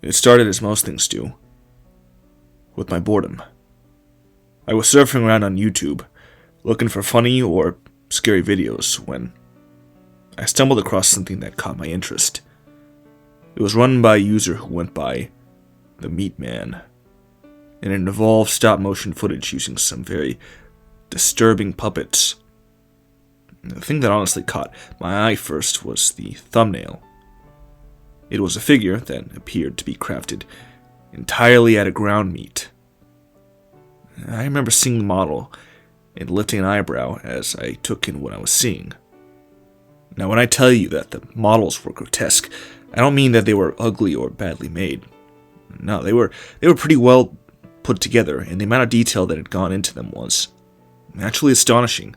It started as most things do, with my boredom. I was surfing around on YouTube, looking for funny or scary videos, when I stumbled across something that caught my interest. It was run by a user who went by the Meat Man, and it involved stop-motion footage using some very disturbing puppets. The thing that honestly caught my eye first was the thumbnail. It was a figure that appeared to be crafted entirely out of ground meat. I remember seeing the model and lifting an eyebrow as I took in what I was seeing. Now, when I tell you that the models were grotesque, I don't mean that they were ugly or badly made. No, they were pretty well put together, and the amount of detail that had gone into them was actually astonishing.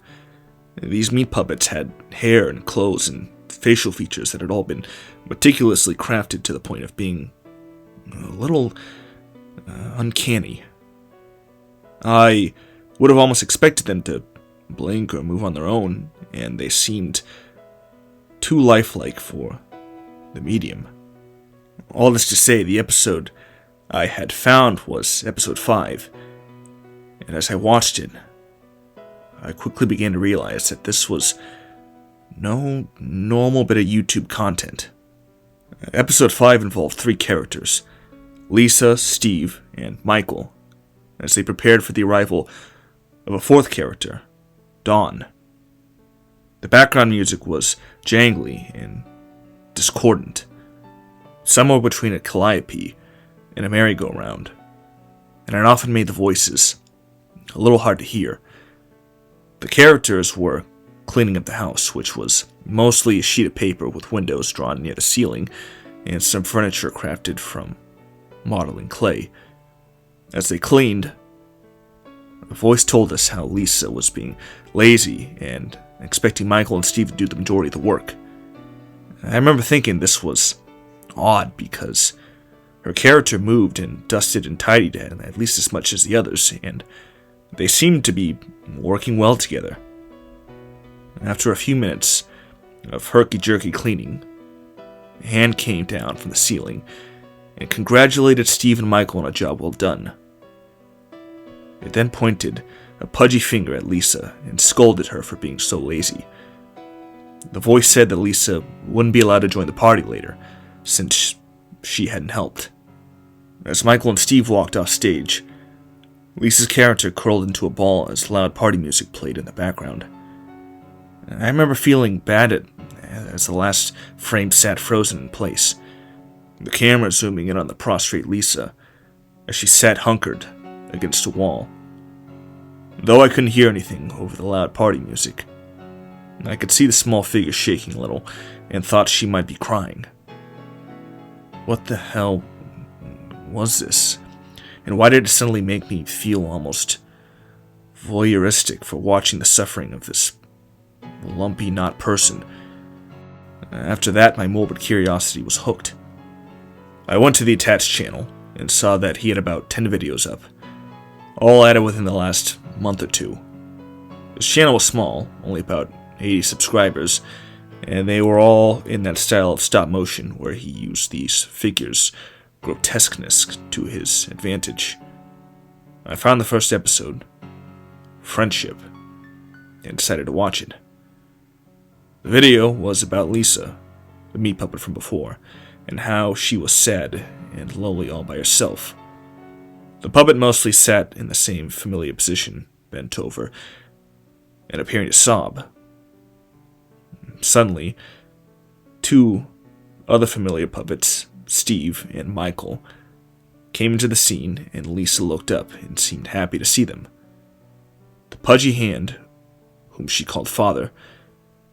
These meat puppets had hair and clothes and facial features that had all been meticulously crafted to the point of being a little uncanny. I would have almost expected them to blink or move on their own, and they seemed too lifelike for the medium. All this to say, the episode I had found was episode 5, and as I watched it, I quickly began to realize that this was no normal bit of YouTube content. Episode 5 involved 3 characters, Lisa, Steve, and Michael, as they prepared for the arrival of a 4th character, Dawn. The background music was jangly and discordant, somewhere between a calliope and a merry-go-round, and it often made the voices a little hard to hear. The characters were cleaning up the house, which was mostly a sheet of paper with windows drawn near the ceiling and some furniture crafted from modeling clay. As they cleaned, a voice told us how Lisa was being lazy and expecting Michael and Steve to do the majority of the work. I remember thinking this was odd because her character moved and dusted and tidied at least as much as the others, and they seemed to be working well together. After a few minutes of herky-jerky cleaning, a hand came down from the ceiling and congratulated Steve and Michael on a job well done. It then pointed a pudgy finger at Lisa and scolded her for being so lazy. The voice said that Lisa wouldn't be allowed to join the party later, since she hadn't helped. As Michael and Steve walked off stage, Lisa's character curled into a ball as loud party music played in the background. I remember feeling bad as the last frame sat frozen in place, the camera zooming in on the prostrate Lisa as she sat hunkered against a wall. Though I couldn't hear anything over the loud party music, I could see the small figure shaking a little and thought she might be crying. What the hell was this? And why did it suddenly make me feel almost voyeuristic for watching the suffering of this lumpy knot person? After that, my morbid curiosity was hooked. I went to the attached channel and saw that he had about 10 videos up, all added within the last month or 2. His channel was small, only about 80 subscribers, and they were all in that style of stop motion where he used these figures' grotesqueness to his advantage. I found the first episode, Friendship, and decided to watch it. The video was about Lisa, the meat puppet from before, and how she was sad and lonely all by herself. The puppet mostly sat in the same familiar position, bent over, and appearing to sob. Suddenly, 2 other familiar puppets, Steve and Michael, came into the scene, and Lisa looked up and seemed happy to see them. The pudgy hand, whom she called Father,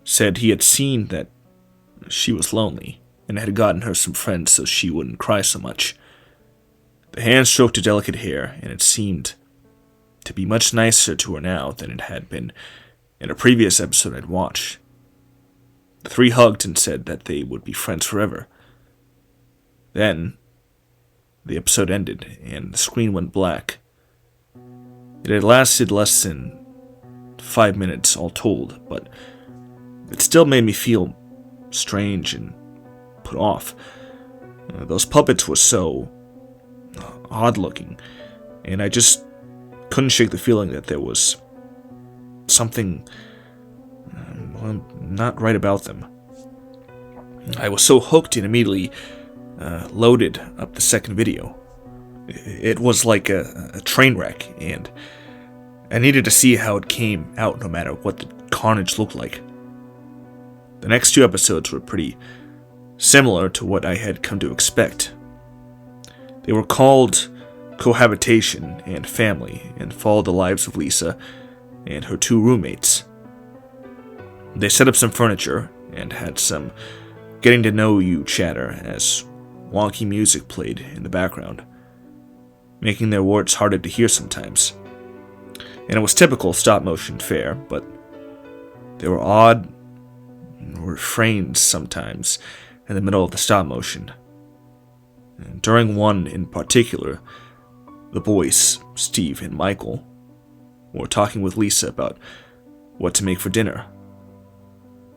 said he had seen that she was lonely and had gotten her some friends so she wouldn't cry so much. The hand stroked her delicate hair, and it seemed to be much nicer to her now than it had been in a previous episode I'd watched. The 3 hugged and said that they would be friends forever. Then, the episode ended, and the screen went black. It had lasted less than 5 minutes all told, but it still made me feel strange and put off. Those puppets were so odd-looking, and I just couldn't shake the feeling that there was something not right about them. I was so hooked and immediately loaded up the second video. It was like a train wreck, and I needed to see how it came out no matter what the carnage looked like. The next two episodes were pretty similar to what I had come to expect. They were called Cohabitation and Family and followed the lives of Lisa and her two roommates. They set up some furniture and had some getting to know you chatter as wonky music played in the background, making their words harder to hear sometimes. And it was typical stop motion fare, but there were odd refrains sometimes in the middle of the stop motion. And during one in particular, the boys, Steve and Michael, were talking with Lisa about what to make for dinner.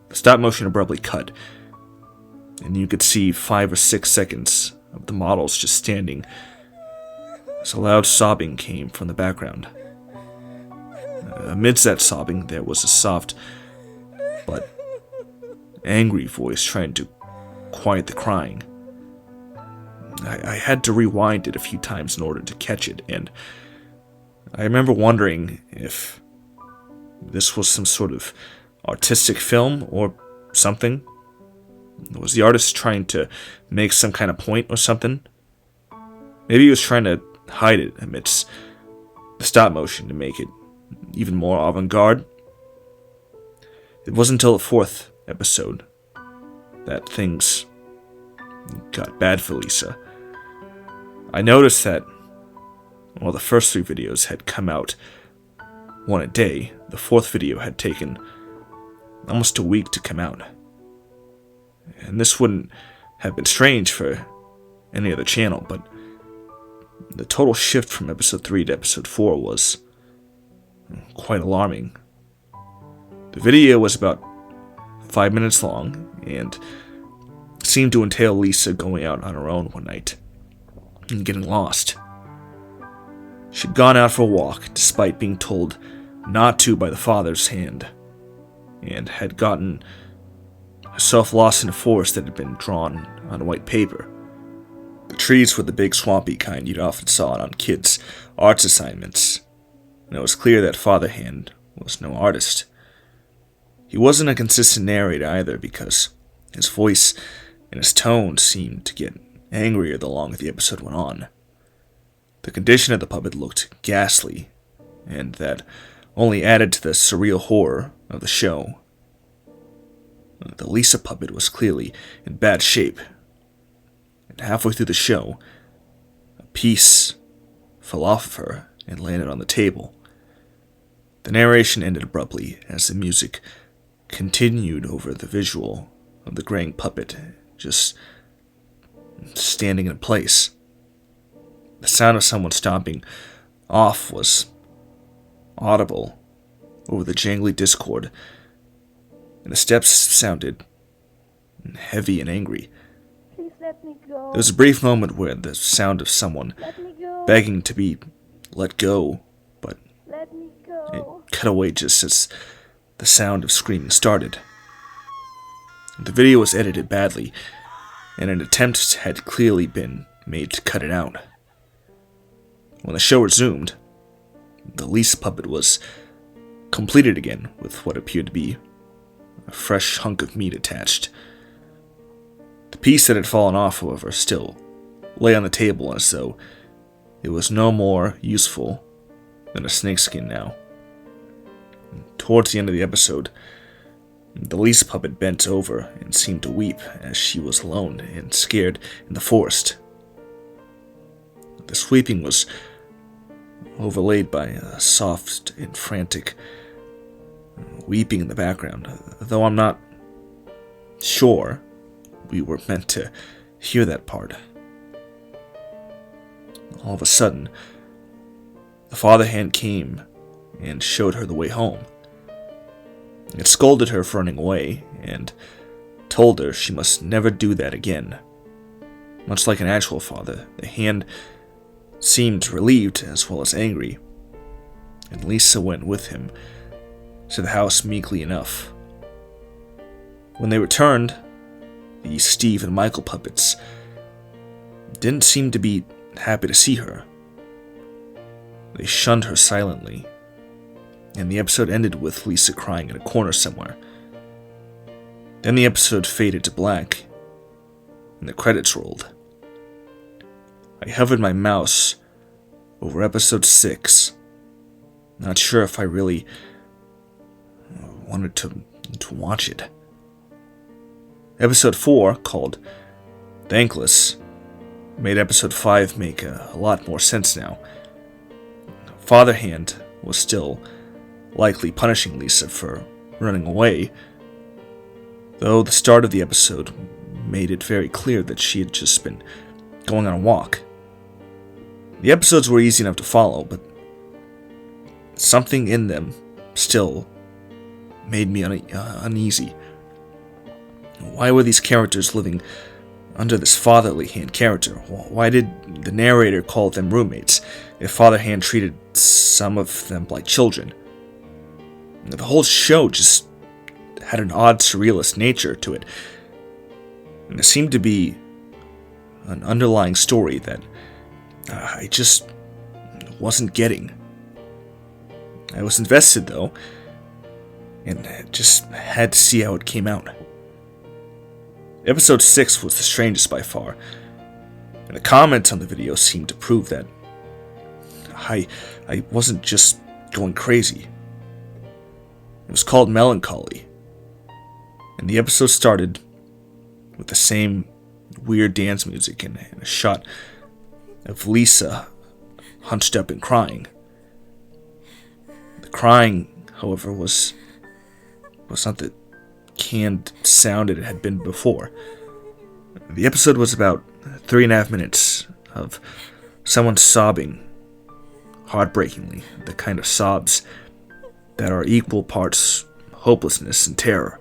The stop motion abruptly cut, and you could see 5 or 6 seconds of the models just standing as a loud sobbing came from the background. Amidst that sobbing, there was a soft but angry voice trying to quiet the crying. I had to rewind it a few times in order to catch it, and I remember wondering if this was some sort of artistic film or something. Was the artist trying to make some kind of point or something? Maybe he was trying to hide it amidst the stop motion to make it even more avant-garde. It wasn't until the 4th episode that things got bad for Lisa. I noticed that while the first 3 videos had come out one a day, the 4th video had taken almost a week to come out. And this wouldn't have been strange for any other channel, but the total shift from episode 3 to episode 4 was quite alarming. The video was about 5 minutes long and seemed to entail Lisa going out on her own one night and getting lost. She'd gone out for a walk despite being told not to by the father's hand, and had gotten herself lost in a forest that had been drawn on white paper. The trees were the big swampy kind you'd often saw on kids' arts assignments, and it was clear that Father Hand was no artist. He wasn't a consistent narrator either, because his voice and his tone seemed to get angrier the longer the episode went on. The condition of the puppet looked ghastly, and that only added to the surreal horror of the show. The Lisa puppet was clearly in bad shape, and halfway through the show, a piece fell off of her and landed on the table. The narration ended abruptly as the music continued over the visual of the graying puppet just standing in place. The sound of someone stomping off was audible over the jangly discord, and the steps sounded heavy and angry. Please let me go. There was a brief moment where the sound of someone begging to be let go, but Let me it go. cut away just as the sound of screaming started. The video was edited badly, and an attempt had clearly been made to cut it out. When the show resumed, the Lisa puppet was completed again with what appeared to be a fresh hunk of meat attached. The piece that had fallen off, however, still lay on the table as though it was no more useful than a snakeskin now. Towards the end of the episode, the Lisa puppet bent over and seemed to weep as she was alone and scared in the forest. This weeping was overlaid by a soft and frantic weeping in the background, though I'm not sure we were meant to hear that part. All of a sudden, the Father Hand came and showed her the way home. It scolded her for running away and told her she must never do that again. Much like an actual father, the hand seemed relieved as well as angry, and Lisa went with him to the house meekly enough. When they returned, the Steve and Michael puppets didn't seem to be happy to see her. They shunned her silently, and the episode ended with Lisa crying in a corner somewhere. Then the episode faded to black, and the credits rolled. I hovered my mouse over episode 6, not sure if I really wanted to watch it. Episode 4, called Thankless, made episode 5 make a lot more sense now. Father Hand was still likely punishing Lisa for running away, though the start of the episode made it very clear that she had just been going on a walk. The episodes were easy enough to follow, but something in them still made me uneasy. Why were these characters living under this Fatherly Hand character? Why did the narrator call them roommates if Father Hand treated some of them like children? The whole show just had an odd surrealist nature to it, and there seemed to be an underlying story that I just wasn't getting. I was invested though, and just had to see how it came out. Episode 6 was the strangest by far, and the comments on the video seemed to prove that I wasn't just going crazy. It was called Melancholy, and the episode started with the same weird dance music and a shot of Lisa hunched up and crying. The crying, however, was not the canned sound it had been before. The episode was about 3.5 minutes of someone sobbing heartbreakingly, the kind of sobs that are equal parts hopelessness and terror.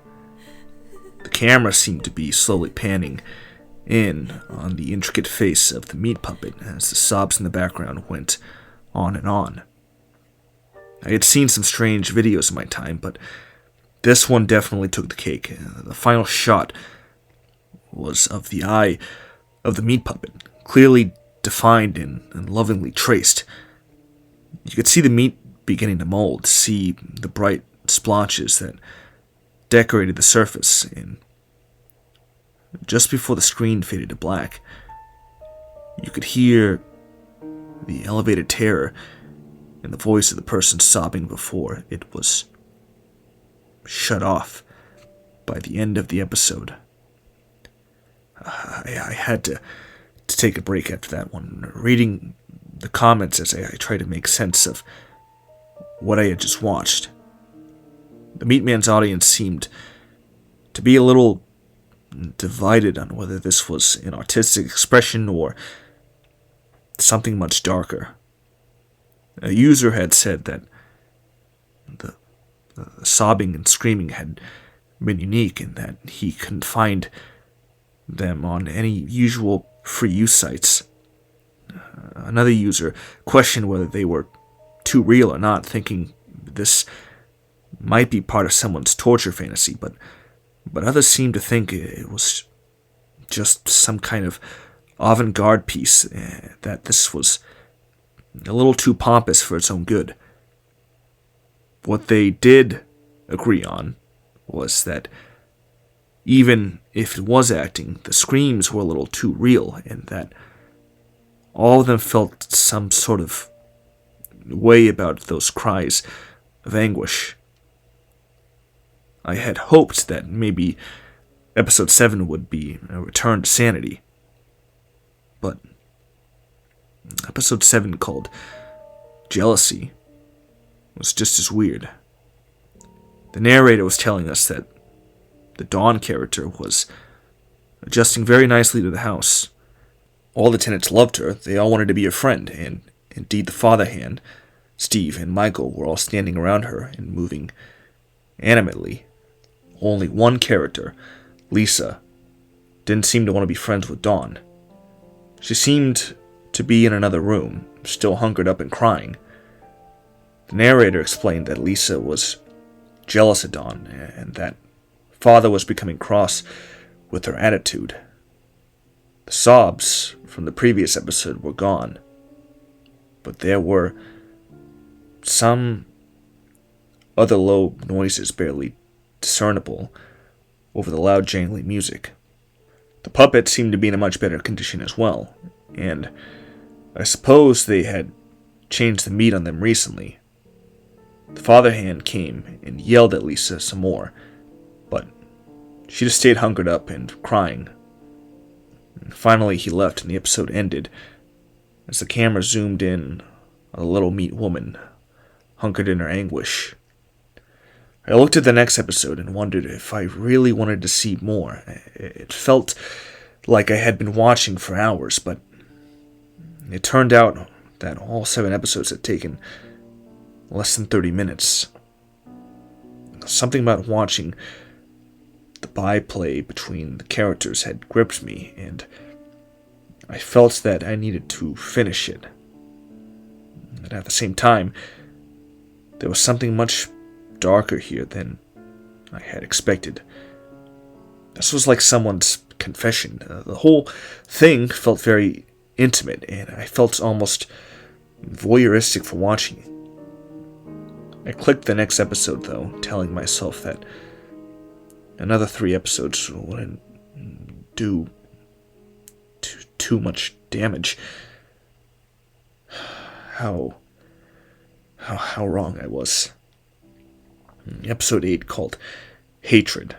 The camera seemed to be slowly panning in on the intricate face of the meat puppet as the sobs in the background went on and on. I had seen some strange videos in my time, but this one definitely took the cake. The final shot was of the eye of the meat puppet, clearly defined and lovingly traced. You could see the meat beginning to mold, see the bright splotches that decorated the surface, and just before the screen faded to black, you could hear the elevated terror in the voice of the person sobbing before it was shut off by the end of the episode. I had to take a break after that one, reading the comments as I tried to make sense of what I had just watched. The Meat Man's audience seemed to be a little divided on whether this was an artistic expression or something much darker. A user had said that the sobbing and screaming had been unique and that he couldn't find them on any usual free use sites. Another user questioned whether they were too real or not, thinking this might be part of someone's torture fantasy, but others seemed to think it was just some kind of avant-garde piece, that this was a little too pompous for its own good. What they did agree on was that even if it was acting, the screams were a little too real, and that all of them felt some sort of way about those cries of anguish. I had hoped that maybe episode 7 would be a return to sanity, but episode 7, called Jealousy, was just as weird. The narrator was telling us that the Dawn character was adjusting very nicely to the house. All the tenants loved her, they all wanted to be her friend, and indeed the Father Hand, Steve, and Michael were all standing around her and moving animately. Only one character, Lisa, didn't seem to want to be friends with Dawn. She seemed to be in another room, still hunkered up and crying. The narrator explained that Lisa was jealous of Dawn and that Father was becoming cross with her attitude. The sobs from the previous episode were gone, but there were some other low noises barely discernible over the loud jangly music. The puppet seemed to be in a much better condition as well, and I suppose they had changed the meat on them recently. The father hand came and yelled at Lisa some more, but she just stayed hunkered up and crying. And finally he left and the episode ended as the camera zoomed in on a little meat woman hunkered in her anguish. I looked at the next episode and wondered if I really wanted to see more. It felt like I had been watching for hours, but it turned out that all 7 episodes had taken less than 30 minutes. Something about watching the byplay between the characters had gripped me, and I felt that I needed to finish it. And at the same time, there was something much darker here than I had expected. This was like someone's confession. The whole thing felt very intimate, and I felt almost voyeuristic for watching it. I clicked the next episode, though, telling myself that another 3 episodes wouldn't do too much damage. How wrong I was. Episode 8, called Hatred,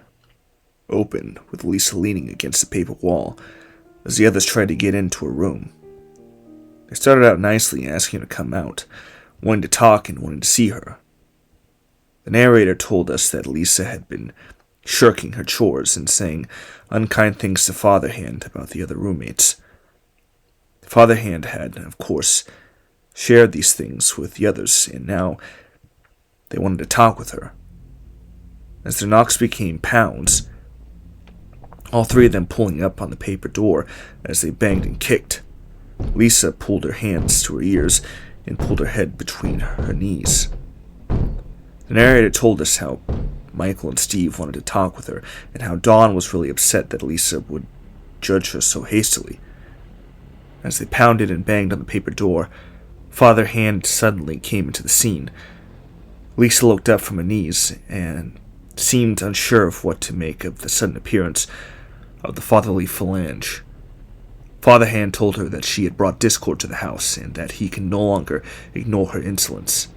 opened with Lisa leaning against the paper wall as the others tried to get into her room. They started out nicely, asking her to come out, wanting to talk and wanting to see her. The narrator told us that Lisa had been shirking her chores and saying unkind things to Father Hand about the other roommates. Father Hand had, of course, shared these things with the others, and now they wanted to talk with her. As their knocks became pounds, all 3 of them pulling up on the paper door as they banged and kicked, Lisa pulled her hands to her ears and pulled her head between her knees. The narrator told us how Michael and Steve wanted to talk with her, and how Dawn was really upset that Lisa would judge her so hastily. As they pounded and banged on the paper door, Father Hand suddenly came into the scene. Lisa looked up from her knees and seemed unsure of what to make of the sudden appearance of the fatherly phalange. Father Hand told her that she had brought discord to the house and that he can no longer ignore her insolence.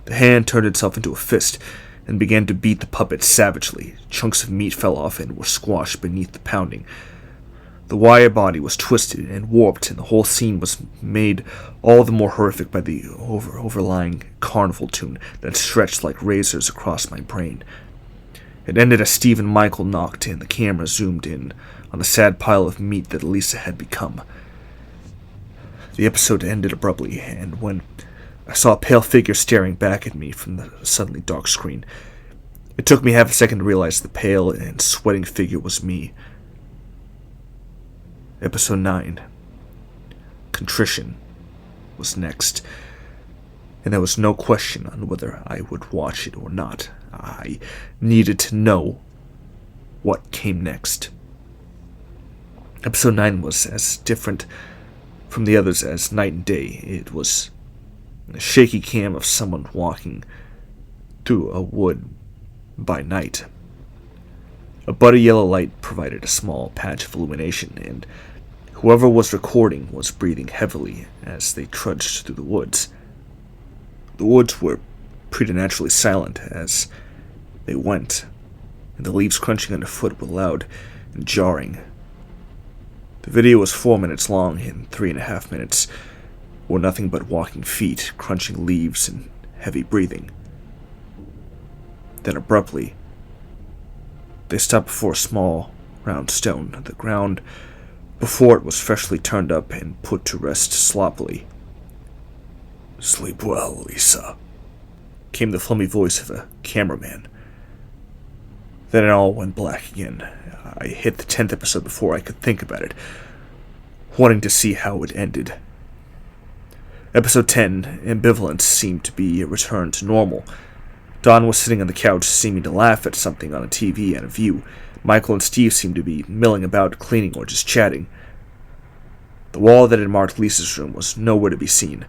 The hand turned itself into a fist and began to beat the puppet savagely. Chunks of meat fell off and were squashed beneath the pounding. The wire body was twisted and warped, and the whole scene was made all the more horrific by the overlying carnival tune that stretched like razors across my brain. It ended as Steve and Michael knocked and the camera zoomed in on the sad pile of meat that Lisa had become. The episode ended abruptly, and when I saw a pale figure staring back at me from the suddenly dark screen, it took me half a second to realize the pale and sweating figure was me. Episode 9, Contrition, was next, and there was no question on whether I would watch it or not. I needed to know what came next. Episode 9 was as different from the others as night and day. It was a shaky cam of someone walking through a wood by night. A buddy yellow light provided a small patch of illumination, and whoever was recording was breathing heavily as they trudged through the woods. The woods were preternaturally silent as they went, and the leaves crunching underfoot were loud and jarring. The video was 4 minutes long, and 3.5 minutes were nothing but walking feet, crunching leaves, and heavy breathing. Then abruptly, they stopped before a small, round stone. The ground before it was freshly turned up and put to rest sloppily. "Sleep well, Lisa," came the flummy voice of a cameraman. Then it all went black again. I hit the 10th episode before I could think about it. wanting to see how it ended. Episode 10, Ambivalence, seemed to be a return to normal. Don was sitting on the couch, seeming to laugh at something on a TV and a view. Michael and Steve seemed to be milling about, cleaning or just chatting. The wall that had marked Lisa's room was nowhere to be seen.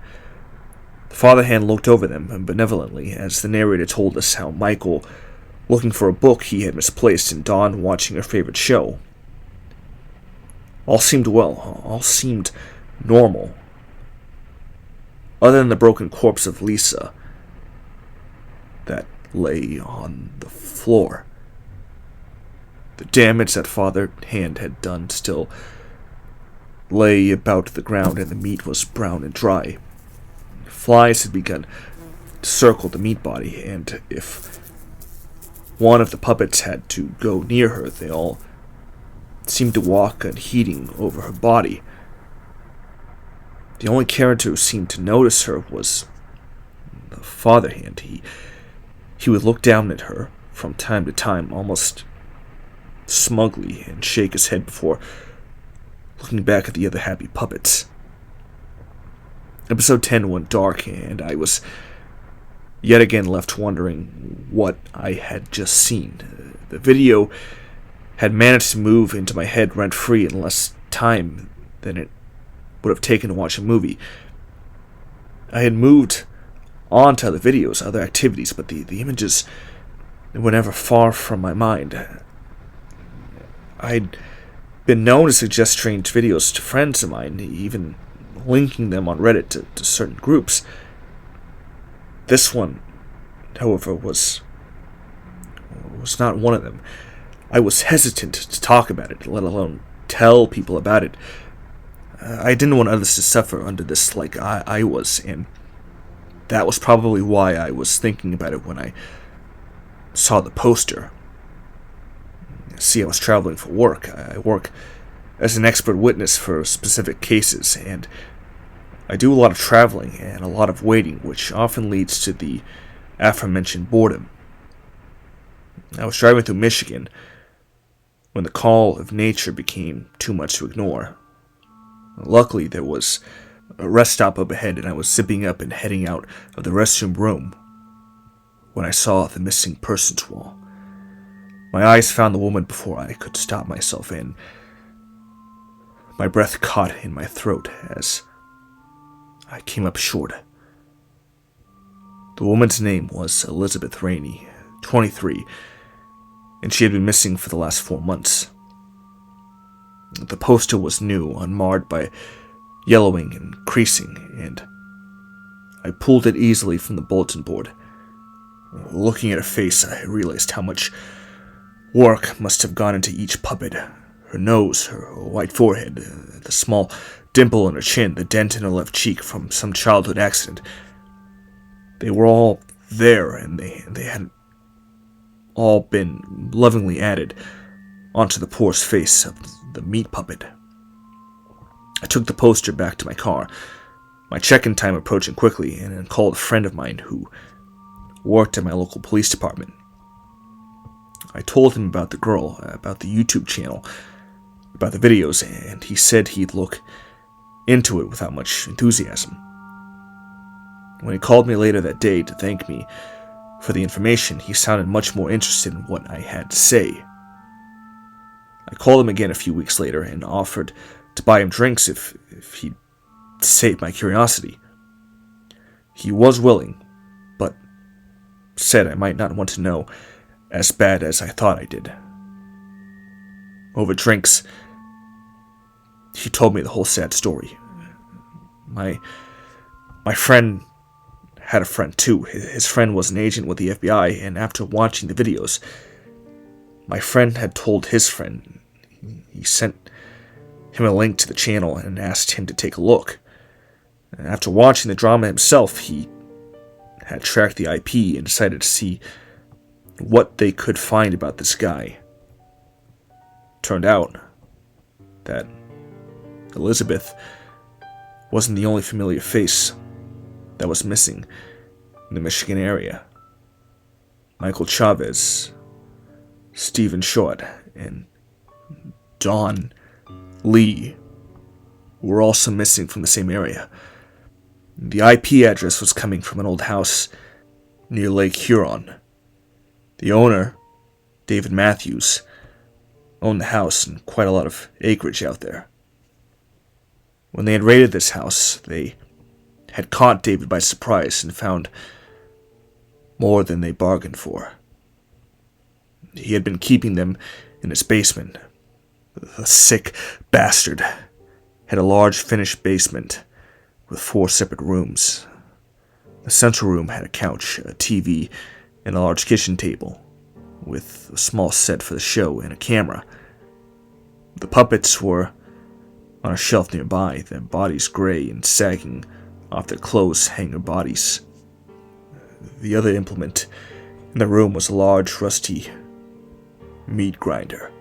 The father hand looked over them benevolently as the narrator told us how Michael, looking for a book he had misplaced, and Dawn watching her favorite show. All seemed well, all seemed normal. Other than the broken corpse of Lisa that lay on the floor. The damage that father hand had done still lay about the ground, and the meat was brown and dry. Flies had begun to circle the meat body, and if one of the puppets had to go near her, they all seemed to walk unheeding over her body. The only character who seemed to notice her was the father hand. He would look down at her from time to time, almost smugly, and shake his head before looking back at the other happy puppets. Episode 10 went dark, and I was yet again left wondering what I had just seen. The video had managed to move into my head rent-free in less time than it would have taken to watch a movie. I had moved on to other videos, other activities, but the images were never far from my mind. I'd been known to suggest strange videos to friends of mine, even linking them on Reddit to certain groups. This one, however, was not one of them. I was hesitant to talk about it, let alone tell people about it. I didn't want others to suffer under this like I was, and that was probably why I was thinking about it when I saw the poster. See, I was traveling for work. I work as an expert witness for specific cases, and I do a lot of traveling and a lot of waiting, which often leads to the aforementioned boredom. I was driving through Michigan when the call of nature became too much to ignore. Luckily, there was a rest stop up ahead, and I was zipping up and heading out of the restroom room when I saw the missing persons wall. My eyes found the woman before I could stop myself, and my breath caught in my throat as I came up short. The woman's name was Elizabeth Rainey, 23, and she had been missing for the last 4 months. The poster was new, unmarred by yellowing and creasing, and I pulled it easily from the bulletin board. Looking at her face, I realized how much work must have gone into each puppet. Her nose, her white forehead, the small dimple in her chin, the dent in her left cheek from some childhood accident. They were all there, and they had all been lovingly added onto the porous face of the meat puppet. I took the poster back to my car, my check-in time approaching quickly, and called a friend of mine who worked at my local police department. I told him about the girl, about the YouTube channel, about the videos, and he said he'd look into it without much enthusiasm. When he called me later that day to thank me for the information, he sounded much more interested in what I had to say. I called him again a few weeks later and offered to buy him drinks if he'd save my curiosity. He was willing, but said I might not want to know as bad as I thought I did. Over drinks, he told me the whole sad story. My friend had a friend too. His friend was an agent with the FBI, and after watching the videos, my friend had told his friend. He sent him a link to the channel and asked him to take a look. After watching the drama himself, he had tracked the IP and decided to see what they could find about this guy. Turned out that Elizabeth wasn't the only familiar face that was missing in the Michigan area. Michael Chavez, Stephen Short, and Don Lee who were also missing from the same area. The IP address was coming from an old house near Lake Huron. The owner, David Matthews, owned the house and quite a lot of acreage out there. When they had raided this house, they had caught David by surprise and found more than they bargained for. He had been keeping them in his basement. The sick bastard had a large finished basement with 4 separate rooms. The central room had a couch, a TV, and a large kitchen table, with a small set for the show and a camera. The puppets were on a shelf nearby, their bodies gray and sagging off their clothes hanger bodies. The other implement in the room was a large, rusty meat grinder.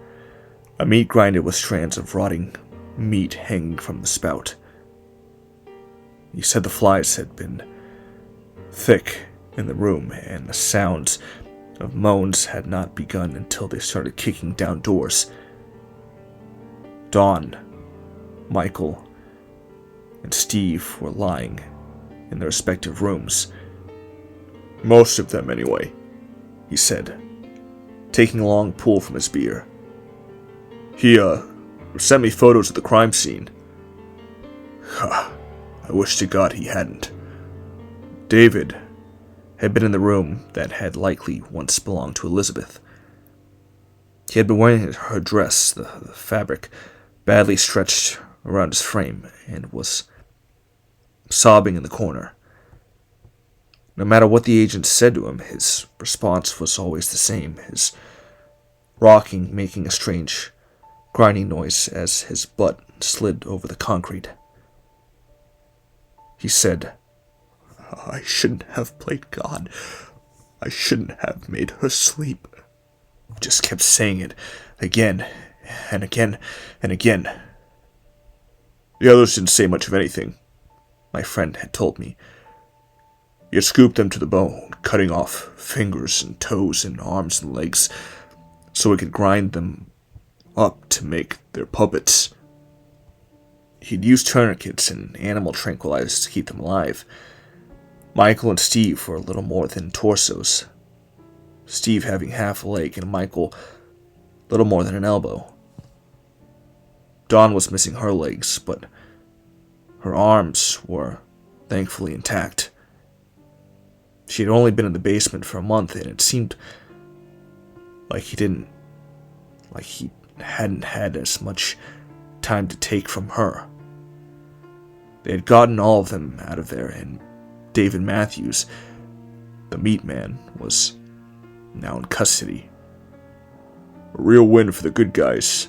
A meat grinder with strands of rotting meat hanging from the spout. He said the flies had been thick in the room, and the sounds of moans had not begun until they started kicking down doors. Dawn, Michael, and Steve were lying in their respective rooms. Most of them, anyway, he said, taking a long pull from his beer. He, sent me photos of the crime scene. I wish to God he hadn't. David had been in the room that had likely once belonged to Elizabeth. He had been wearing her dress, the fabric badly stretched around his frame, and was sobbing in the corner. No matter what the agent said to him, his response was always the same, his rocking making a strange grinding noise as his butt slid over the concrete. He said, I shouldn't have played God. I shouldn't have made her sleep. He just kept saying it again and again and again. The others didn't say much of anything, my friend had told me. He had scooped them to the bone, cutting off fingers and toes and arms and legs so he could grind them up to make their puppets. He'd used tourniquets and animal tranquilizers to keep them alive. Michael and Steve were little more than torsos, Steve having half a leg and Michael little more than an elbow. Dawn was missing her legs, but her arms were thankfully intact. She had only been in the basement for a month, and it seemed like he hadn't had as much time to take from her. They had gotten all of them out of there, and David Matthews, the meat man, was now in custody. A real win for the good guys,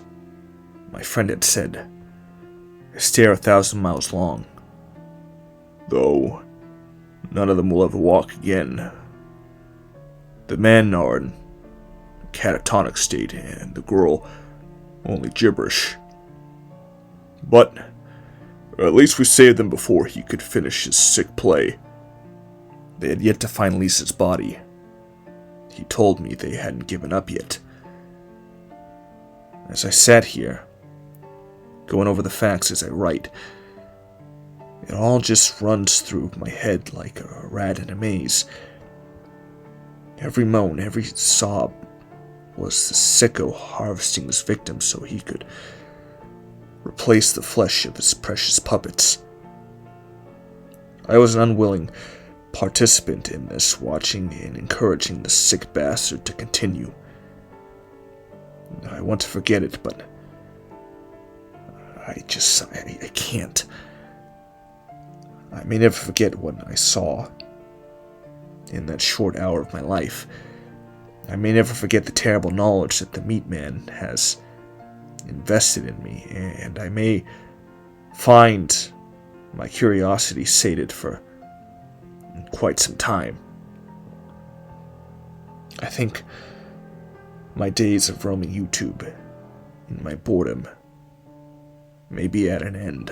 my friend had said. A stare 1,000 miles long. Though none of them will ever walk again. The men are in a catatonic state, and the girl only gibberish. But at least we saved them before he could finish his sick play. They had yet to find Lisa's body. He told me they hadn't given up yet. As I sat here, going over the facts as I write, it all just runs through my head like a rat in a maze. Every moan, every sob was the sicko harvesting his victim so he could replace the flesh of his precious puppets. I was an unwilling participant in this, watching and encouraging the sick bastard to continue. I want to forget it, but I can't. I may never forget what I saw in that short hour of my life. I may never forget the terrible knowledge that the meat man has invested in me, and I may find my curiosity sated for quite some time. I think my days of roaming YouTube in my boredom may be at an end.